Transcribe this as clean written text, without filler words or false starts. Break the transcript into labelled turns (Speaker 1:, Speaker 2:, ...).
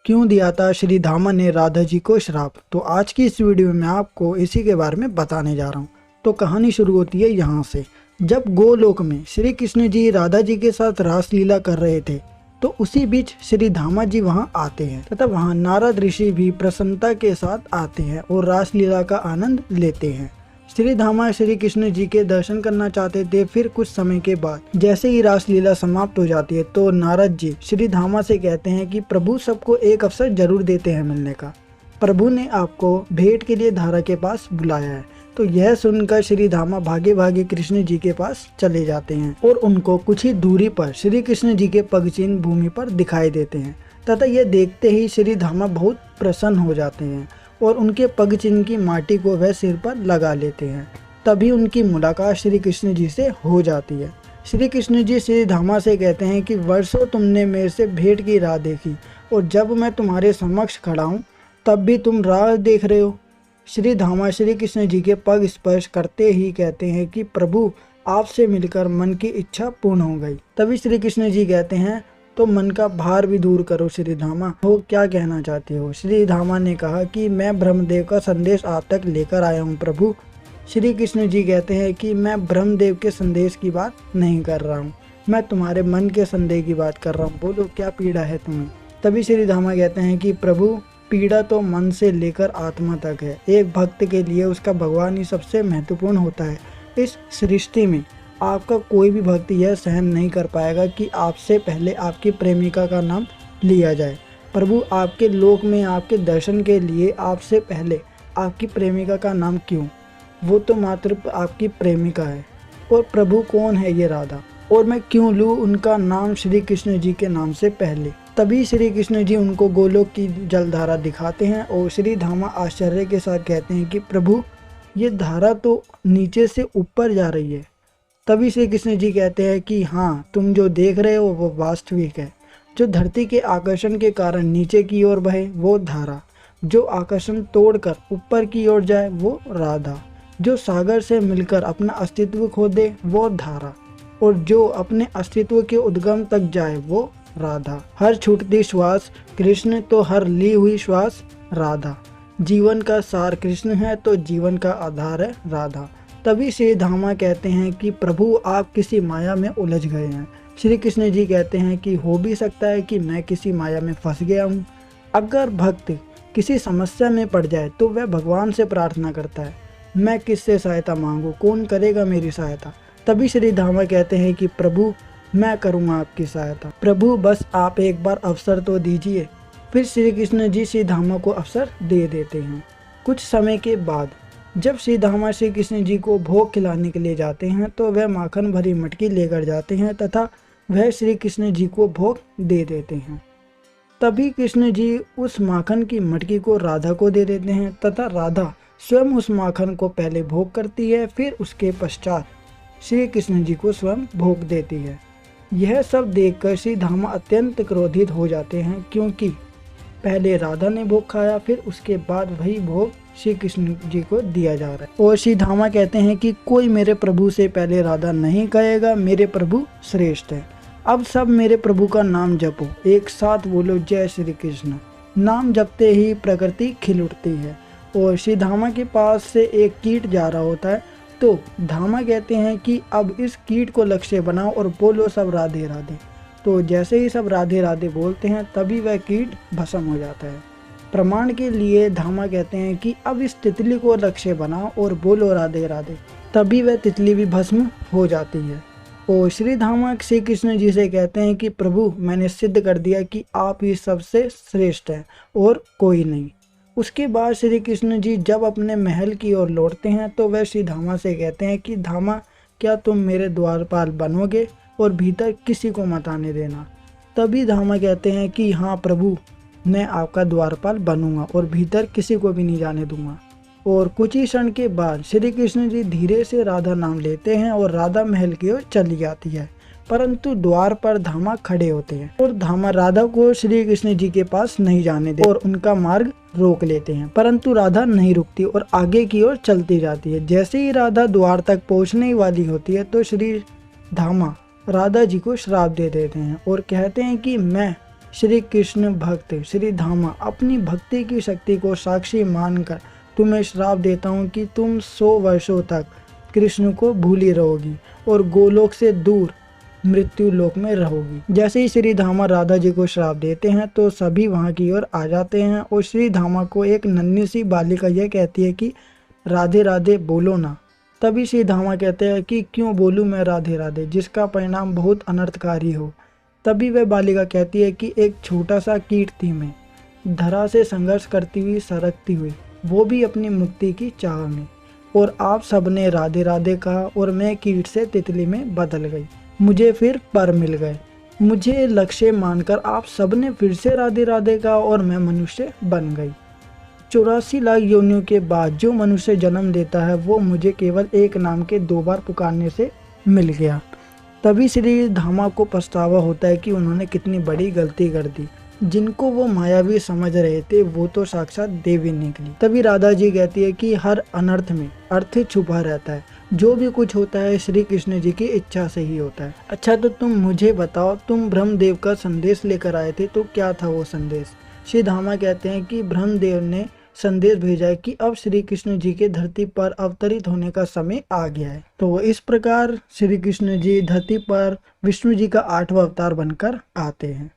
Speaker 1: क्यों दिया था श्री धामा ने राधा जी को श्राप। तो आज की इस वीडियो में आपको इसी के बारे में बताने जा रहा हूँ। तो कहानी शुरू होती है यहाँ से। जब गोलोक में श्री कृष्ण जी राधा जी के साथ रासलीला कर रहे थे तो उसी बीच श्री धामा जी वहाँ आते हैं तथा वहाँ नारद ऋषि भी प्रसन्नता के साथ आते हैं और रासलीला का आनंद लेते हैं। श्री धामा श्री कृष्ण जी के दर्शन करना चाहते थे। फिर कुछ समय के बाद जैसे ही रासलीला समाप्त हो जाती है तो नारद जी श्री धामा से कहते हैं कि प्रभु सबको एक अवसर जरूर देते हैं मिलने का। प्रभु ने आपको भेंट के लिए धारा के पास बुलाया है। तो यह सुनकर श्री धामा भागे भागे कृष्ण जी के पास चले जाते हैं और उनको कुछ ही दूरी पर श्री कृष्ण जी के पगचिन्ह भूमि पर दिखाई देते हैं तथा यह देखते ही श्री धामा बहुत प्रसन्न हो जाते हैं और उनके पग चिन्ह की माटी को वह सिर पर लगा लेते हैं। तभी उनकी मुलाकात श्री कृष्ण जी से हो जाती है। श्री कृष्ण जी श्री धामा से कहते हैं कि वर्षों तुमने मेरे से भेंट की राह देखी और जब मैं तुम्हारे समक्ष खड़ा हूँ तब भी तुम राह देख रहे हो। श्री धामा श्री कृष्ण जी के पग स्पर्श करते ही कहते हैं कि प्रभु आपसे मिलकर मन की इच्छा पूर्ण हो गई। तभी श्री कृष्ण जी कहते हैं तो मन का भार भी दूर करो श्री धामा, हो क्या कहना चाहते हो। श्री धामा ने कहा कि मैं ब्रह्मदेव का संदेश आप तक लेकर आया हूँ प्रभु। श्री कृष्ण जी कहते हैं कि मैं ब्रह्मदेव के संदेश की बात नहीं कर रहा हूँ, मैं तुम्हारे मन के संदेह की बात कर रहा हूँ, बोलो क्या पीड़ा है तुम्हें। तभी श्री धामा कहते हैं कि प्रभु पीड़ा तो मन से लेकर आत्मा तक है। एक भक्त के लिए उसका भगवान ही सबसे महत्वपूर्ण होता है। इस सृष्टि में आपका कोई भी भक्त यह सहन नहीं कर पाएगा कि आपसे पहले आपकी प्रेमिका का नाम लिया जाए। प्रभु आपके लोक में आपके दर्शन के लिए आपसे पहले आपकी प्रेमिका का नाम क्यों, वो तो मात्र आपकी प्रेमिका है। और प्रभु कौन है ये राधा, और मैं क्यों लूँ उनका नाम श्री कृष्ण जी के नाम से पहले। तभी श्री कृष्ण जी उनको गोलोक की जलधारा दिखाते हैं और श्री धामा आश्चर्य के साथ कहते हैं कि प्रभु ये धारा तो नीचे से ऊपर जा रही है। तभी श्री कृष्ण जी कहते हैं कि हाँ, तुम जो देख रहे हो वो वास्तविक है। जो धरती के आकर्षण के कारण नीचे की ओर बहे वो धारा, जो आकर्षण तोड़कर ऊपर की ओर जाए वो राधा, जो सागर से मिलकर अपना अस्तित्व खो दे वो धारा, और जो अपने अस्तित्व के उद्गम तक जाए वो राधा। हर छूटती श्वास कृष्ण तो हर ली हुई श्वास राधा। जीवन का सार कृष्ण है तो जीवन का आधार है राधा। तभी श्री धामा कहते हैं कि प्रभु आप किसी माया में उलझ गए हैं। श्री कृष्ण जी कहते हैं कि हो भी सकता है कि मैं किसी माया में फंस गया हूँ। अगर भक्त किसी समस्या में पड़ जाए तो वह भगवान से प्रार्थना करता है, मैं किससे सहायता मांगूं, कौन करेगा मेरी सहायता। तभी श्री धामा कहते हैं कि प्रभु मैं करूँगा आपकी सहायता, प्रभु बस आप एक बार अवसर तो दीजिए। फिर श्री कृष्ण जी श्री धामा को अवसर दे देते हैं। कुछ समय के बाद जब श्री धामा श्री कृष्ण जी को भोग खिलाने के लिए जाते हैं तो वह माखन भरी मटकी लेकर जाते हैं तथा वह श्री कृष्ण जी को भोग दे देते हैं। तभी कृष्ण जी उस माखन की मटकी को राधा को दे देते हैं तथा राधा स्वयं उस माखन को पहले भोग करती है, फिर उसके पश्चात श्री कृष्ण जी को स्वयं भोग देती है। यह सब देखकर श्री धामा अत्यंत क्रोधित हो जाते हैं, क्योंकि पहले राधा ने भोग खाया, फिर उसके बाद वही भोग श्री कृष्ण जी को दिया जा रहा है। और श्री धामा कहते हैं कि कोई मेरे प्रभु से पहले राधा नहीं कहेगा, मेरे प्रभु श्रेष्ठ है। अब सब मेरे प्रभु का नाम जपो, एक साथ बोलो जय श्री कृष्ण। नाम जपते ही प्रकृति खिल उठती है। और श्री धामा के पास से एक कीट जा रहा होता है तो धामा कहते हैं कि अब इस कीट को लक्ष्य बनाओ और बोलो सब राधे राधे। तो जैसे ही सब राधे राधे बोलते हैं तभी वह कीट भस्म हो जाता है। प्रमाण के लिए धामा कहते हैं कि अब इस तितली को लक्ष्य बनाओ और बोलो राधे राधे, तभी वह तितली भी भस्म हो जाती है। और श्री धामा श्री कृष्ण जी से कहते हैं कि प्रभु मैंने सिद्ध कर दिया कि आप ही सबसे श्रेष्ठ हैं और कोई नहीं। उसके बाद श्री कृष्ण जी जब अपने महल की ओर लौटते हैं तो वह श्री धामा से कहते हैं कि धामा क्या तुम मेरे द्वारपाल बनोगे और भीतर किसी को मत आने देना। तभी धामा कहते हैं कि हाँ प्रभु मैं आपका द्वारपाल बनूंगा और भीतर किसी को भी नहीं जाने दूंगा। और कुछ ही क्षण के बाद श्री कृष्ण जी धीरे से राधा नाम लेते हैं और राधा महल की ओर चली जाती है, परंतु द्वार पर धामा खड़े होते हैं और धामा राधा को श्री कृष्ण जी के पास नहीं जाने देते और उनका मार्ग रोक लेते हैं, परंतु राधा नहीं रुकती और आगे की ओर चलती जाती है। जैसे ही राधा द्वार तक पहुंचने वाली होती है तो श्री धामा राधा जी को श्राप दे देते हैं और कहते हैं कि मैं श्री कृष्ण भक्त श्री धामा अपनी भक्ति की शक्ति को साक्षी मानकर तुम्हें श्राप देता हूँ कि तुम 100 वर्षों तक कृष्ण को भूली रहोगी और गोलोक से दूर मृत्यु लोक में रहोगी। जैसे ही श्री धामा राधा जी को श्राप देते हैं तो सभी वहां की ओर आ जाते हैं और श्री धामा को एक नन्ही सी बालिका यह कहती है कि राधे राधे बोलो ना। तभी श्री धामा कहते हैं कि क्यों बोलूं मैं राधे राधे, जिसका परिणाम बहुत अनर्थकारी हो। तभी वह बालिका कहती है कि एक छोटा सा कीट थी मैं, धरा से संघर्ष करती हुई सरकती हुई, वो भी अपनी मुक्ति की चाह में, और आप सबने राधे राधे कहा और मैं कीट से तितली में बदल गई, मुझे फिर पर मिल गए। मुझे लक्ष्य मानकर आप सबने फिर से राधे राधे कहा और मैं मनुष्य बन गई। 84 लाख योनियों के बाद जो मनुष्य जन्म देता है वो मुझे केवल एक नाम के 2 बार पुकारने से मिल गया। तभी श्री धामा को पछतावा होता है कि उन्होंने कितनी बड़ी गलती कर दी। जिनको वो मायावी समझ रहे थे वो तो साक्षात देवी निकली। तभी राधा जी कहती है कि हर अनर्थ में अर्थ छुपा रहता है, जो भी कुछ होता है श्री कृष्ण जी की इच्छा से ही होता है। अच्छा तो तुम मुझे बताओ, तुम ब्रह्मदेव का संदेश लेकर आए थे तो क्या था वो संदेश? श्री धामा कहते हैं कि ब्रह्मदेव ने संदेश भेजा है कि अब श्री कृष्ण जी के धरती पर अवतरित होने का समय आ गया है। तो इस प्रकार श्री कृष्ण जी धरती पर विष्णु जी का 8वां अवतार बनकर आते हैं।